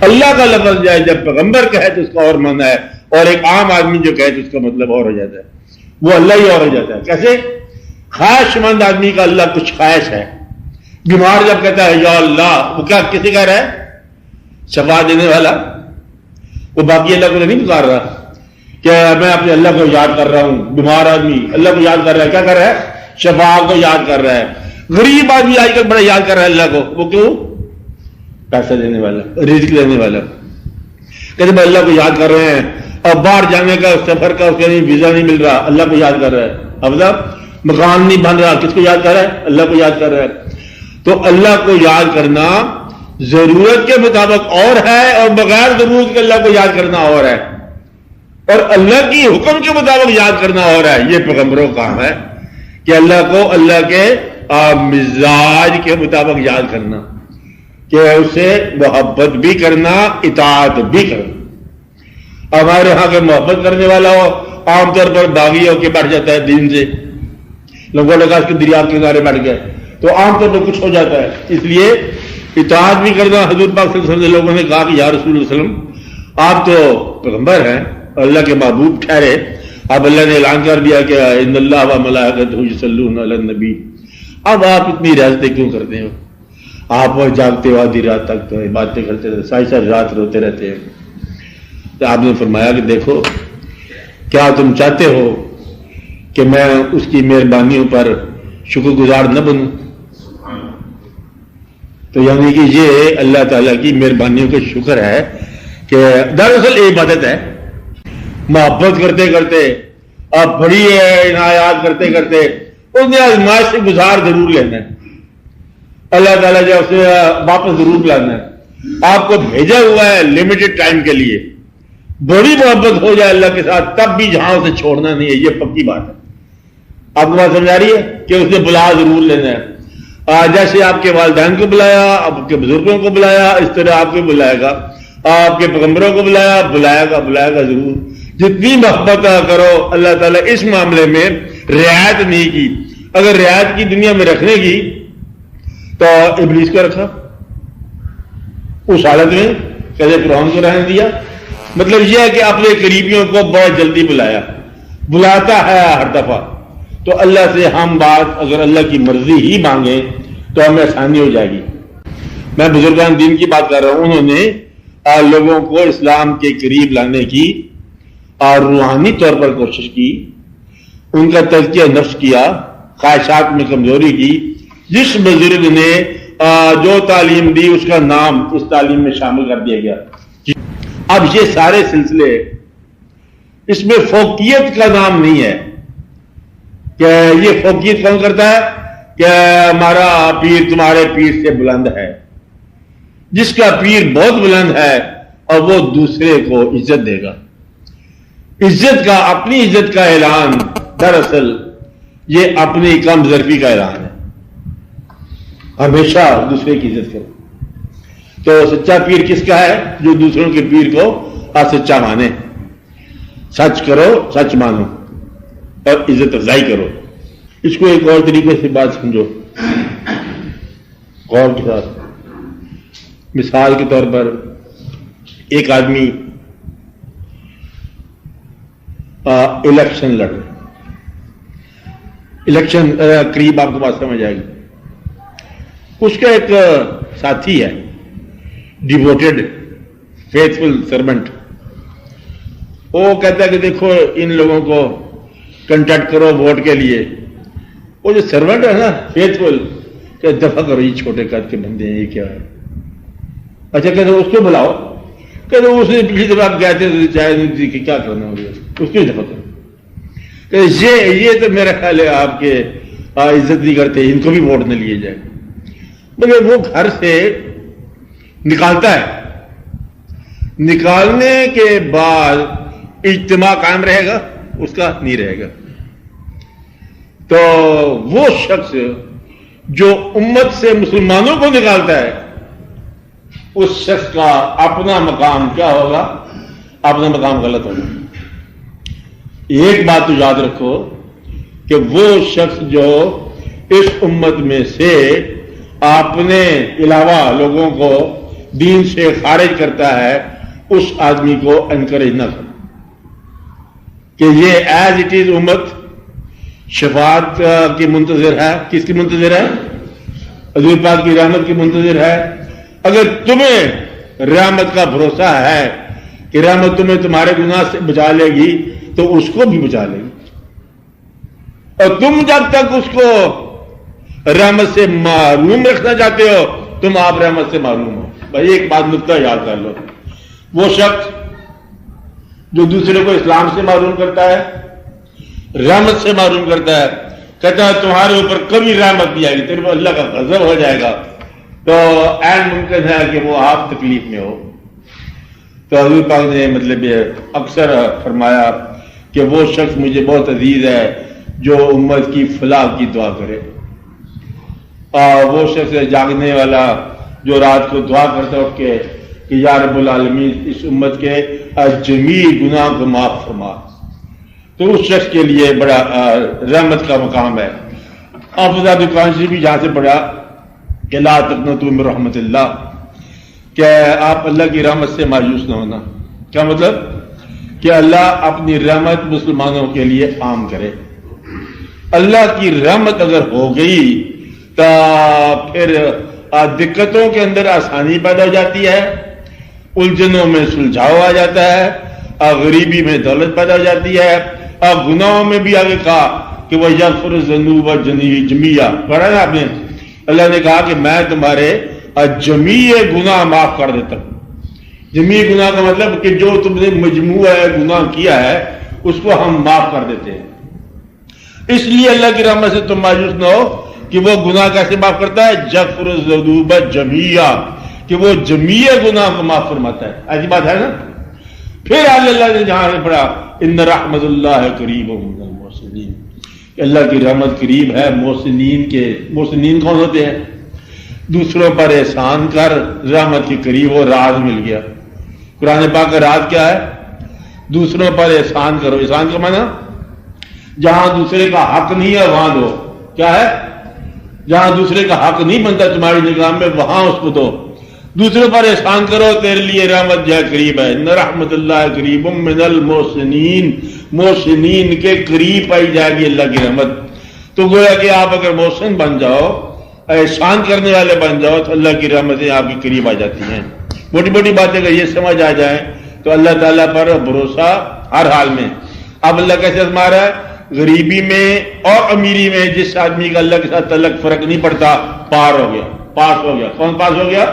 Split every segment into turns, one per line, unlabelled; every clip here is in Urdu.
اللہ کا لفظ جائے جب پیغمبر کہے تو اس کا اور معنی ہے، اور ایک عام آدمی جو کہے تو اس کا مطلب اور ہو جاتا ہے، وہ اللہ ہی اور ہو جاتا ہے۔ کیسے؟ خواہش مند آدمی کا اللہ کچھ خواہش ہے، بیمار جب کہتا ہے یا اللہ، وہ کیا کسی کہہ رہا ہے؟ شفا دینے والا، وہ باقی اللہ کو نہیں پکار رہا کہ میں اپنے اللہ کو یاد کر رہا ہوں۔ بیمار آدمی اللہ کو یاد کر رہا ہے، کیا کر رہا ہے؟ شفا کو یاد کر رہا ہے۔ غریب آدمی آج کل بڑا یاد کر رہا ہے اللہ کو، وہ کیوں؟ پیسہ دینے والا، رزق دینے والا، کہتے ہیں اللہ کو یاد کر رہے ہیں، اور باہر جانے کا سفر کا اس کے لیے ویزا نہیں مل رہا، اللہ کو یاد کر رہا ہے۔ اب مکان نہیں بن رہا، کس کو یاد کر رہا ہے؟ اللہ کو یاد کر رہا ہے۔ تو اللہ کو یاد کرنا ضرورت کے مطابق اور ہے، اور بغیر ضرورت کے اللہ کو یاد کرنا اور ہے، اور اللہ کی حکم کے مطابق یاد کرنا اور ہے۔ یہ پیغمبروں کا کام ہے کہ اللہ کو اللہ کے مزاج کے مطابق یاد کرنا، کہ اسے محبت بھی کرنا، اطاعت بھی کرنا۔ ہمارے ہاں کے محبت کرنے والا ہو عام طور پر باغی ہو کے بیٹھ جاتا ہے دین سے، لوگوں نے کہا اس کے دریا کے کنارے بیٹھ گئے تو عام طور پر کچھ ہو جاتا ہے۔ اس لیے اطاعت بھی کرنا۔ حضور پاک صلی اللہ علیہ وسلم لوگوں نے کہا کہ یا رسول اللہ صلی اللہ علیہ وسلم، آپ تو پیغمبر ہیں، اللہ کے محبوب ٹھہرے، اب اللہ نے اعلان کر دیا کہ ان اللہ و ملائکتہ یصلون علی النبی، اب آپ اتنی ریاضتیں کیوں کرتے ہو؟ آپ وہ جاگتے ہو آدھی رات تک تو باتیں کرتے رہتے، ساری ساری رات روتے رہتے ہیں۔ تو آپ نے فرمایا کہ دیکھو، کیا تم چاہتے ہو کہ میں اس کی مہربانیوں پر شکر گزار نہ بنوں؟ تو یعنی کہ یہ اللہ تعالیٰ کی مہربانیوں کا شکر ہے کہ دراصل یہ عبادت ہے۔ محبت کرتے کرتے، آپ بڑی عنایات کرتے کرتے اس نے آزمائش سے گزار ضرور لینا ہے، اللہ تعالیٰ جو اسے واپس ضرور لانا ہے۔ آپ کو بھیجا ہوا ہے لمیٹڈ ٹائم کے لیے، بڑی محبت ہو جائے اللہ کے ساتھ تب بھی جہاں اسے چھوڑنا نہیں ہے، یہ پکی بات ہے۔ آپ کو بات سمجھ آ رہی ہے کہ اسے بلا ضرور لینا ہے۔ جیسے آپ کے والدین کو بلایا، آپ کے بزرگوں کو بلایا، اس طرح آپ کو بلائے گا، آپ کے پیغمبروں کو بلایا، بلائے گا ضرور۔ جتنی محبت کرو، اللہ تعالیٰ اس معاملے میں رعایت نہیں کی۔ اگر رعایت کی دنیا میں رکھنے کی تو ابلیس کو رکھا اس حالت میں، کیسے فرعون کو رہنے دیا۔ مطلب یہ ہے کہ اپنے قریبیوں کو بہت جلدی بلاتا ہے ہر دفعہ۔ تو اللہ سے ہم بات اگر اللہ کی مرضی ہی مانگیں تو ہمیں آسانی ہو جائے گی۔ میں بزرگان دین کی بات کر رہا ہوں، انہوں نے لوگوں کو اسلام کے قریب لانے کی اور روحانی طور پر کوشش کی، ان کا تزکیہ نفس کیا، خواہشات میں کمزوری کی۔ جس بزرگ نے جو تعلیم دی اس کا نام اس تعلیم میں شامل کر دیا گیا۔ اب یہ سارے سلسلے، اس میں فوقیت کا نام نہیں ہے کہ یہ فوقیت کون کرتا ہے کہ ہمارا پیر تمہارے پیر سے بلند ہے۔ جس کا پیر بہت بلند ہے اور وہ دوسرے کو عزت دے گا، عزت کا، اپنی عزت کا اعلان دراصل یہ اپنی کم ظرفی کا اعلان ہے۔ ہمیشہ دوسرے کی عزت کرو۔ تو سچا پیر کس کا ہے؟ جو دوسروں کے پیر کو سچا مانے، سچ کرو، سچ مانو اور عزت افزائی کرو۔ اس کو ایک اور طریقے سے بات سمجھو غور کے ساتھ۔ مثال کے طور پر ایک آدمی الیکشن لڑ رہا، الیکشن قریب آپ کو بات سمجھ آئے گی۔ اس کا ایک ساتھی ہے، ڈیووٹیڈ فیتھفل سرونٹ، وہ کہتا ہے کہ دیکھو ان لوگوں کو کنٹیکٹ کرو ووٹ کے لیے۔ وہ جو سرونٹ ہے نا فیتھفل، کہ دفع کرو یہ چھوٹے قد کے بندے ہیں، یہ کیا ہے؟ اچھا کہتے اس کو بلاؤ، کہتے اس نے پچھلی دفعہ آپ کہتے تھے چاہے کہ کیا کرنا ہوگا، اس کی دفع کرو۔ کہ یہ تو میرا خیال ہے آپ کے عزت نہیں کرتے، ان کو بھی ووٹ نہ لیے جائے۔ مگر وہ گھر سے نکالتا ہے، نکالنے کے بعد اجتماع قائم رہے گا؟ اس کا نہیں رہے گا۔ تو وہ شخص جو امت سے مسلمانوں کو نکالتا ہے، اس شخص کا اپنا مقام کیا ہوگا؟ اپنا مقام غلط ہوگا۔ ایک بات تو یاد رکھو کہ وہ شخص جو اس امت میں سے اپنے علاوہ لوگوں کو دین سے خارج کرتا ہے اس آدمی کو انکریج نہ کرو کہ یہ ایز اٹ از امت شفاعت کی منتظر ہے. کس کی منتظر ہے؟ حضور پاک کی رحمت کی منتظر ہے. اگر تمہیں رحمت کا بھروسہ ہے کہ رحمت تمہیں تمہارے گناہ سے بچا لے گی تو اس کو بھی بچا لے گی. اور تم جب تک اس کو رحمت سے محروم رکھنا چاہتے ہو تم آپ رحمت سے محروم ہو. بھائی ایک بات نقطہ یاد کر لو، وہ شخص جو دوسرے کو اسلام سے محروم کرتا ہے، رحمت سے محروم کرتا ہے، کہتا ہے تمہارے اوپر کبھی رحمت نہیں آئے گی، تیرے پر اللہ کا غضب ہو جائے گا، تو عین ممکن ہے کہ وہ آپ تکلیف میں ہو. تو حضور پاک نے مطلب اکثر فرمایا کہ وہ شخص مجھے بہت عزیز ہے جو امت کی فلاح کی دعا کرے. اور وہ شخص جاگنے والا جو رات کو دعا کرتا اٹھ کے کہ یا رب العالمین اس امت کے جمیع گناہ کو معاف فرما، تو اس شخص کے لیے بڑا رحمت کا مقام ہے. حافظ دکان سے بھی جہاں سے پڑھا کہ لا تقنطوا من رحمت اللہ، کہ آپ اللہ کی رحمت سے مایوس نہ ہونا. کیا مطلب؟ کہ اللہ اپنی رحمت مسلمانوں کے لیے عام کرے. اللہ کی رحمت اگر ہو گئی تو پھر دقتوں کے اندر آسانی پیدا ہو جاتی ہے، الجھنوں میں سلجھاؤ آ جاتا ہے، غریبی میں دولت پیدا ہو جاتی ہے، گناہوں میں بھی آگے کہا کہ وہ یغفر الذنوب جمیعا. پڑھا نا آپ نے؟ اللہ نے کہا کہ میں تمہارے جمیع گناہ معاف کر دیتا ہوں. جمیع گناہ کا مطلب کہ جو تم نے مجموعہ گناہ کیا ہے اس کو ہم معاف کر دیتے ہیں. اس لیے اللہ کی رحمت سے تم مایوس نہ ہو کہ وہ گناہ کیسے معاف کرتا ہے، یغفر الذنوب جمیعا، کہ وہ جمیع گناہ کو معاف فرماتا ہے. ایسی بات ہے نا. پھر اللہ نے جہاں سے پڑھا ان رحمت اللہ قریب من المحسنین، اللہ کی رحمت قریب ہے محسنین کے. محسنین کون ہوتے ہیں؟ دوسروں پر احسان کر رحمت کے قریب ہو. راز مل گیا. قرآن پاک کا راز کیا ہے؟ دوسروں پر احسان کرو. احسان کا معنی جہاں دوسرے کا حق نہیں ہے وہاں دو. کیا ہے؟ جہاں دوسرے کا حق نہیں بنتا تمہاری نگاہ میں وہاں اس کو دو. دوسروں پر احسان کرو، تیرے لیے رحمت جو ہے قریب ہے. ان رحمت اللہ قریب من المحسنین، محسنین کے قریب پائی جائے گی اللہ کی رحمت. تو گویا کہ آپ اگر محسن بن جاؤ، احسان کرنے والے بن جاؤ، تو اللہ کی رحمتیں آپ کے قریب آ جاتی ہیں. موٹی موٹی باتیں اگر یہ سمجھ آ جائیں تو اللہ تعالیٰ پر بھروسہ ہر حال میں. اب اللہ کیسے آزما رہا ہے؟ غریبی میں اور امیری میں جس آدمی کا اللہ کے ساتھ تعلق فرق نہیں پڑتا پار ہو گیا، پاس ہو گیا. کون پاس ہو گیا؟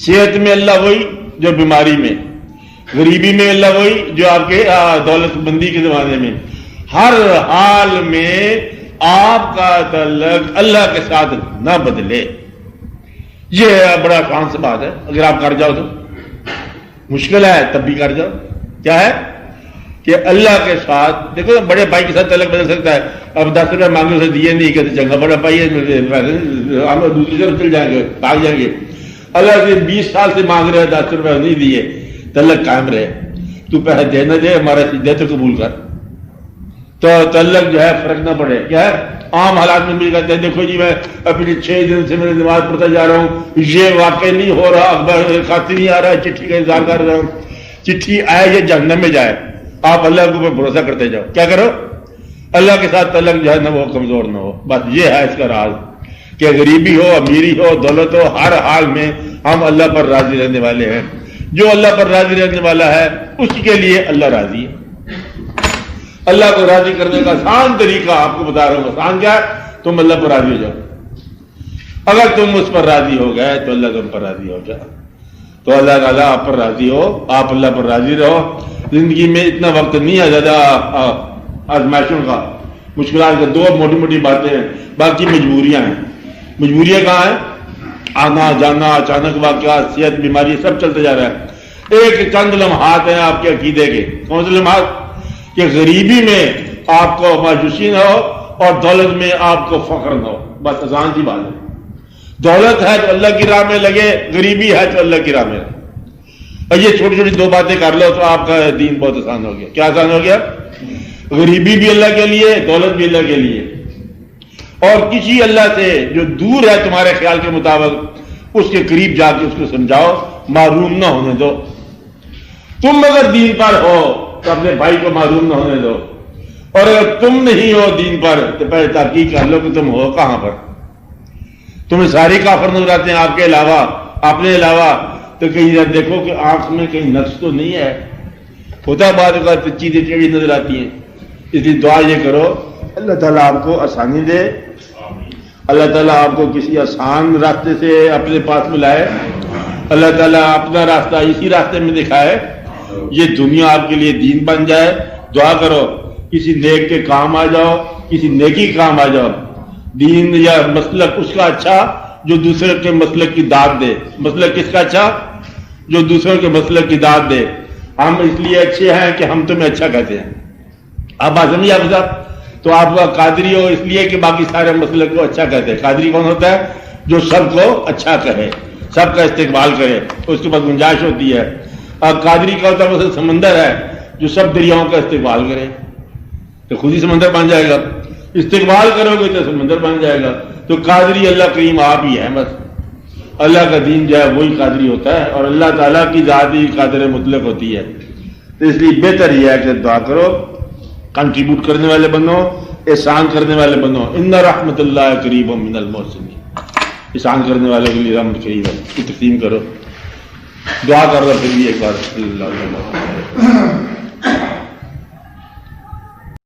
صحت میں اللہ وہی جو بیماری میں، غریبی میں اللہ وہی جو آپ کے دولت مندی کے زمانے میں. ہر حال میں آپ کا تعلق اللہ کے ساتھ نہ بدلے. یہ بڑا آسان سی بات ہے. اگر آپ کر جاؤ تو مشکل ہے، تب بھی کر جاؤ. کیا ہے کہ اللہ کے ساتھ دیکھو، بڑے بھائی کے ساتھ تعلق بدل سکتا ہے. اب 10 روپئے مانگے اسے دیے نہیں کہتے چنگا بڑا بھائی ہے، ہم دوسری طرف چل جائیں گے، بھاگ جائیں گے. اللہ سے 20 سال سے مانگ رہے 10 روپئے نہیں دیے، تعلق قائم رہے. تو پیسے دے نہ دے، ہمارا دے تو قبول کر، تو تعلق جو ہے فرق نہ پڑے. کیا ہے؟ عام حالات میں مل کہتے ہیں دیکھو جی میں اپنی 6 دن سے میں نماز پڑھتا جا رہا ہوں، یہ واقع نہیں ہو رہا، اخبار خاطر نہیں آ رہا ہے، چٹھی کا انتظار کر رہا ہوں، چٹھی آئے یا جہنم میں جائے. آپ اللہ کے اوپر بھروسہ کرتے جاؤ. کیا کرو؟ اللہ کے ساتھ تعلق جو ہے نہ وہ کمزور نہ ہو. بس یہ ہے اس کا راز کہ غریبی ہو، امیری ہو، دولت ہو، ہر حال میں ہم اللہ پر راضی رہنے والے ہیں. جو اللہ پر راضی رہنے والا ہے اس کے لیے اللہ راضی ہے. اللہ کو راضی کرنے کا آسان طریقہ آپ کو بتا رہا ہوں. آسان کیا ہے؟ تم اللہ پر راضی ہو جاؤ. اگر تم اس پر راضی ہو گئے تو اللہ تم پر راضی ہو جائے. تو اللہ تعالیٰ آپ پر راضی ہو، آپ اللہ پر راضی رہو. زندگی میں اتنا وقت نہیں ہے زیادہ آزمائشوں کا، مشکلات کا. 2 موٹی موٹی باتیں ہیں، باقی مجبوریاں ہیں. مجبوریاں کہاں ہیں؟ آنا جانا، اچانک واقعات، صحت، بیماری، سب چلتے جا رہا ہے. ایک چند لمحات ہیں آپ کے عقیدے کے. کون سے لمحات؟ کہ غریبی میں آپ کو مایوسی نہ ہو اور دولت میں آپ کو فخر نہ ہو. بس آسان سی بات ہے. دولت ہے تو اللہ کی راہ میں لگے، غریبی ہے تو اللہ کی راہ میں لگے. اور یہ چھوٹی چھوٹی 2 باتیں کر لو تو آپ کا دین بہت آسان ہو گیا. کیا آسان ہو گیا؟ غریبی بھی اللہ کے لیے، دولت بھی اللہ کے لیے. اور کسی اللہ سے جو دور ہے تمہارے خیال کے مطابق اس کے قریب جا کے اس کو سمجھاؤ، محروم نہ ہونے دو۔ تم اگر دین پر ہو تو اپنے بھائی کو محروم نہ ہونے دو، اور اگر تم نہیں ہو دین پر تو پہلے تحقیق کر لو کہ تم ہو کہاں پر۔ تمہیں سارے کافر نظر آتے ہیں آپ کے علاوہ، اپنے علاوہ، تو کہیں دیکھو کہ آنکھ میں کہیں نقص تو نہیں ہے۔ ہوتا ہے بعض اوقات چیزیں ٹیڑھی نظر آتی ہیں، اس لیے دعا یہ کرو اللہ تعالیٰ آپ کو آسانی دے، اللہ تعالیٰ آپ کو کسی آسان راستے سے اپنے پاس ملائے، اللہ تعالیٰ اپنا راستہ اسی راستے میں دکھائے، یہ دنیا آپ کے لیے دین بن جائے۔ دعا کرو کسی نیک کے کام آ جاؤ، کسی نیکی کے کام آ جاؤ، دین یا مسلک اس کا اچھا جو دوسرے کے مسلک کی داد دے۔ مسلک کس کا اچھا؟ جو دوسروں کے مسلک کی داد دے۔ ہم اس لیے اچھے ہیں کہ ہم تمہیں اچھا کہتے ہیں۔ آپ بات سمجھے آپ صاحب؟ تو آپ کا قادری ہو اس لیے کہ باقی سارے مسلک کو اچھا کہتے ہیں۔ قادری کون ہوتا ہے؟ جو سب کو اچھا کہے، سب کا استقبال کرے، اس کے بعد گنجائش ہوتی ہے۔ اور قادری کا ہوتا ہے مثلا سمندر ہے جو سب دریاؤں کا استقبال کرے، تو خود ہی سمندر بن جائے گا۔ استقبال کرو گے تو سمندر بن جائے گا۔ تو قادری اللہ کریم آپ ہی ہے، بس اللہ کا دین جو ہے وہی قادری ہوتا ہے، اور اللہ تعالیٰ کی ذات ہی قادر مطلق ہوتی ہے۔ تو اس لیے بہتر یہ ہے کہ دعا کرو، کنٹریبیوٹ کرنے والے بنو، احسان کرنے والے بنو۔ ان رحمت اللہ قریب من المحسنین، احسان کرنے والوں کے لیے رحمت قریب ہے، تقسیم کرو۔ دعا کر رہا پھر بھی ایک بار اللہ